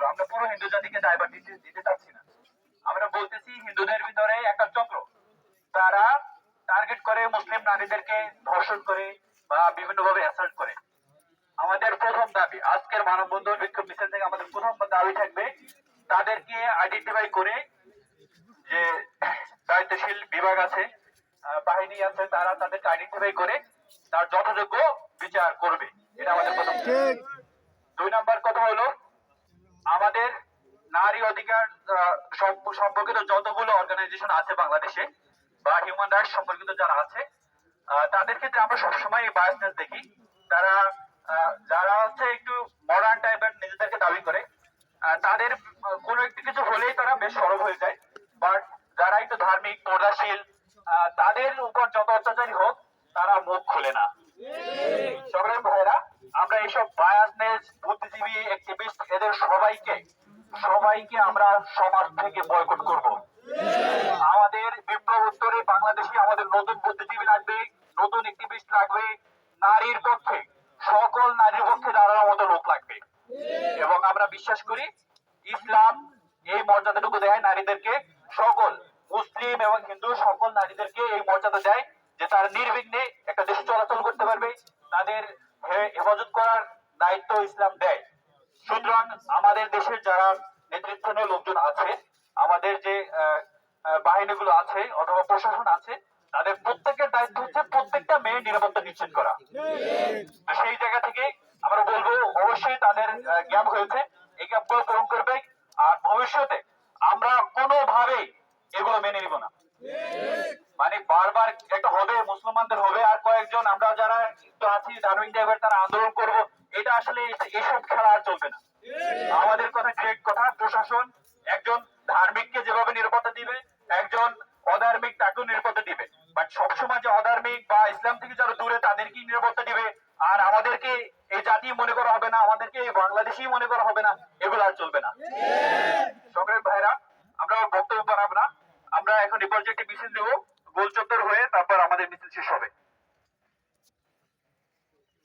আমরা পুরো হিন্দু জাতিকে দায়ভার দিতে দিতে চাচ্ছি না। আমরা বলতেছি হিন্দুদের ভিতরে একটা চক্র, তারা টার্গেট করে মুসলিম নারীদেরকে ধর্ষণ করে বা বিভিন্ন ভাবে অ্যাসাল্ট করে। আমাদের প্রথম দাবি, আজকের মানববন্ধন বিক্ষোভ মিছিল থেকে আমাদের প্রথম দাবি থাকবে, তাদেরকে আইডেন্টিফাই করে, যে দায়িত্বশীল বিভাগ আছে, বাহিনী আছে, তারা তাদেরকে আইডেন্টিফাই করে তার যথাযোগ্য বিচার করবে। এটা আমাদের প্রথম। দুই নাম্বার কথা হলো, আমাদের নারী অধিকার সম্পর্কিত যতগুলো অর্গানাইজেশন আছে বাংলাদেশে বা হিউম্যান রাইটস সম্পর্কিত যারা আছে, তাদের ক্ষেত্রে আমরা সবসময় বায়াসনেস দেখি। তারা যারা হচ্ছে একটু মডার্ন টাইপের নিজেদেরকে দাবি করে, তাদের কোনো একটু কিছু হলেই তারা বেশ সরব হয়ে যায়। বাট যারা একটু ধার্মিক পর্দাশীল, তাদের উপর যত অত্যাচারী হোক, তারা মুখ খুলে না। সংগ্রামী ভাইরা, আমরা এইসব বায়াসনেস, বুদ্ধিজীবী, অ্যাক্টিভিস্ট, এদের সবাইকে আমরা সমাজ থেকে বয়কট করব। আমাদের বিপ্লব উত্তরে বাংলাদেশে আমাদের নতুন বুদ্ধিজীবী লাগবে, নতুন অ্যাক্টিভিস্ট লাগবে, নারীর পক্ষে, সকল নারীর পক্ষে দাঁড়ানোর মতো লোক লাগবে। এবং আমরা বিশ্বাস করি ইসলাম এই মর্যাদাটুকু দেয় নারীদেরকে, সকল মুসলিম এবং হিন্দু সকল নারীদেরকে এই মর্যাদা দেয় যে তারা নির্বিঘ্নে একটা দেশে চলাচল করতে পারবে, তাদের হেফাজত করার দায়িত্ব ইসলাম দেয়। সুতরাং আমাদের দেশের যারা নেতৃত্বাধীন লোকজন আছে, আমাদের যে বাহিনীগুলো আছে অথবা প্রশাসন আছে, তাদের প্রত্যেকের দায়িত্ব হচ্ছে প্রত্যেকটা মেয়ের নিরাপত্তা নিশ্চিত করা। সেই জায়গা থেকে আমরা বলবো, অবশ্যই তাদের গ্যাপ হয়েছে, এই গ্যাপগুলো পূরণ করবে। আর ভবিষ্যতে আমরা কোনোভাবেই এগুলো মেনে নিব না। মানে বারবার একটা হবে, মুসলমানদের হবে, আর কয়েকজন আমরা যারা একটু আছি ধার্মিক টাইপের, তারা আন্দোলন করব। এটা আসলে এসব খেলা আর চলবে না। আমাদের কথা ডিরেক্ট কথা, প্রশাসন একজন ধার্মিককে যেভাবে নিরাপত্তা দিবে, একজন অধার্মিক তাকেও নিরাপত্তা দিবে। বাট সবসময় যে অধার্মিক বা ইসলাম থেকে যারা দূরে তাদেরকেই নিরাপত্তা দিবে, আর আমাদেরকে এই জাতি মনে করা হবে না, আমাদেরকে এই বাংলাদেশি মনে করা হবে না, এগুলো আর চলবে না। সংগ্রামী ভাইরা, আমরা বক্তব্য বাড়াবো না, আমরা এখন এই পর্যায়ে মিছিল দেবো গোল চত্বর হয়ে, তারপর আমাদের মিছিল শেষ হবে।